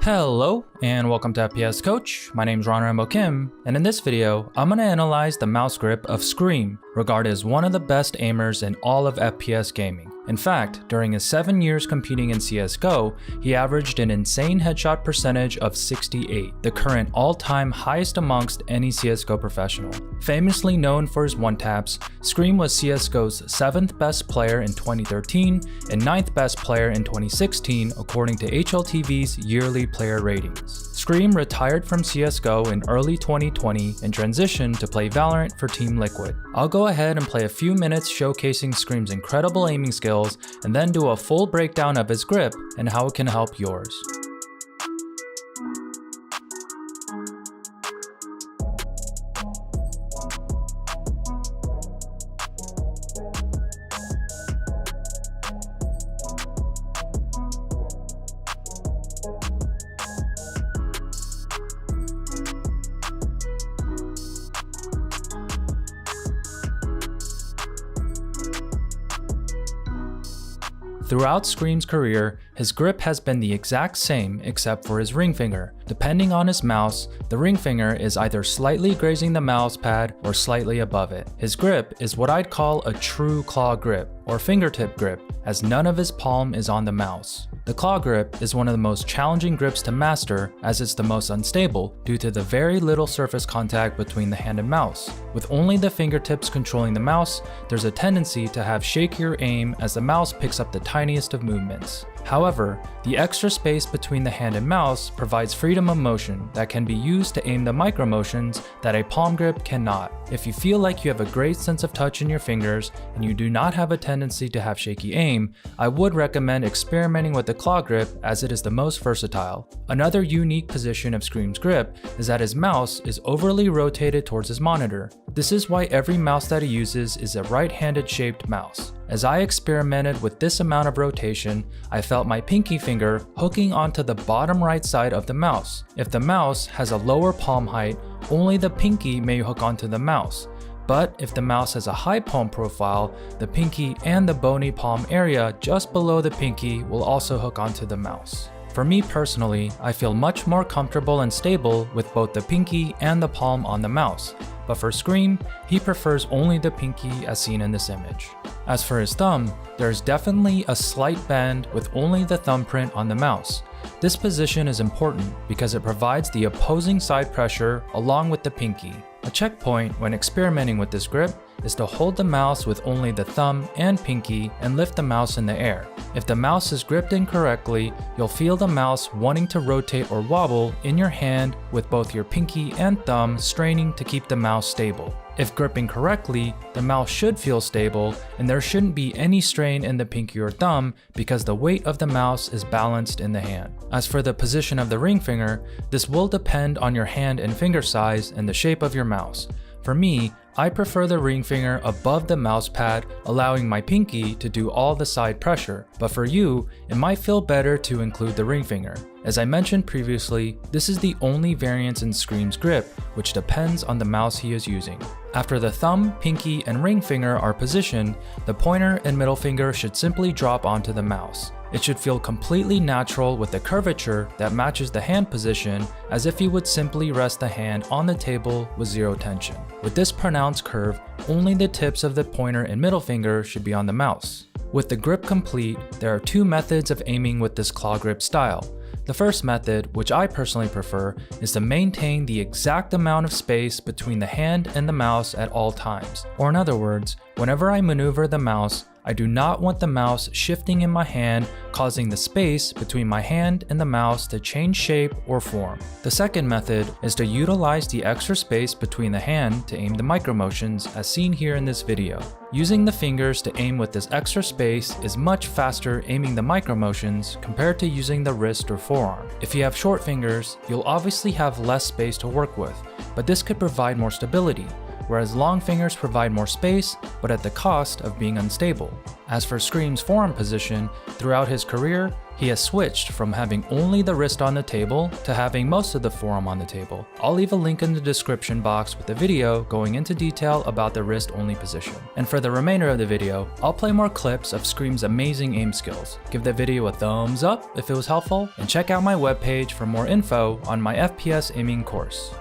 Hello and welcome to FPS Coach. My name is Ron Rambo Kim, and in this video, I'm going to analyze the mouse grip of ScreaM, regarded as one of the best aimers in all of FPS gaming. In fact, during his 7 years competing in CSGO, he averaged an insane headshot percentage of 68, the current all-time highest amongst any CSGO professional. Famously known for his one-taps, ScreaM was CSGO's 7th best player in 2013 and 9th best player in 2016 according to HLTV's yearly player ratings. ScreaM retired from CSGO in early 2020 and transitioned to play VALORANT for Team Liquid. I'll go ahead and play a few minutes showcasing ScreaM's incredible aiming skills and then do a full breakdown of his grip and how it can help yours. Throughout ScreaM's career, his grip has been the exact same except for his ring finger. Depending on his mouse, the ring finger is either slightly grazing the mouse pad or slightly above it. His grip is what I'd call a true claw grip, or fingertip grip, as none of his palm is on the mouse. The claw grip is one of the most challenging grips to master as it's the most unstable due to the very little surface contact between the hand and mouse. With only the fingertips controlling the mouse, there's a tendency to have shakier aim as the mouse picks up the tiniest of movements. However, the extra space between the hand and mouse provides freedom of motion that can be used to aim the micro motions that a palm grip cannot. If you feel like you have a great sense of touch in your fingers and you do not have a tendency to have shaky aim, I would recommend experimenting with the claw grip as it is the most versatile. Another unique position of ScreaM's grip is that his mouse is overly rotated towards his monitor. This is why every mouse that he uses is a right-handed shaped mouse. As I experimented with this amount of rotation, I felt my pinky finger hooking onto the bottom right side of the mouse. If the mouse has a lower palm height, only the pinky may hook onto the mouse. But if the mouse has a high palm profile, the pinky and the bony palm area just below the pinky will also hook onto the mouse. For me personally, I feel much more comfortable and stable with both the pinky and the palm on the mouse. But for ScreaM, he prefers only the pinky as seen in this image. As for his thumb, there is definitely a slight bend with only the thumbprint on the mouse. This position is important because it provides the opposing side pressure along with the pinky. A checkpoint when experimenting with this grip is to hold the mouse with only the thumb and pinky and lift the mouse in the air. If the mouse is gripped incorrectly, you'll feel the mouse wanting to rotate or wobble in your hand with both your pinky and thumb straining to keep the mouse stable. If gripping correctly, the mouse should feel stable and there shouldn't be any strain in the pinky or thumb because the weight of the mouse is balanced in the hand. As for the position of the ring finger, this will depend on your hand and finger size and the shape of your mouse. For me, I prefer the ring finger above the mouse pad, allowing my pinky to do all the side pressure, but for you, it might feel better to include the ring finger. As I mentioned previously, this is the only variance in ScreaM's grip, which depends on the mouse he is using. After the thumb, pinky, and ring finger are positioned, the pointer and middle finger should simply drop onto the mouse. It should feel completely natural with a curvature that matches the hand position as if you would simply rest the hand on the table with zero tension. With this pronounced curve, only the tips of the pointer and middle finger should be on the mouse. With the grip complete, there are two methods of aiming with this claw grip style. The first method, which I personally prefer, is to maintain the exact amount of space between the hand and the mouse at all times. Or in other words, whenever I maneuver the mouse, I do not want the mouse shifting in my hand, causing the space between my hand and the mouse to change shape or form. The second method is to utilize the extra space between the hand to aim the micro motions as seen here in this video. Using the fingers to aim with this extra space is much faster aiming the micro motions compared to using the wrist or forearm. If you have short fingers, you'll obviously have less space to work with, but this could provide more stability. whereas long fingers provide more space, but at the cost of being unstable. As for ScreaM's forearm position, throughout his career, he has switched from having only the wrist on the table to having most of the forearm on the table. I'll leave a link in the description box with a video going into detail about the wrist-only position. And for the remainder of the video, I'll play more clips of ScreaM's amazing aim skills. Give the video a thumbs up if it was helpful, and check out my webpage for more info on my FPS aiming course.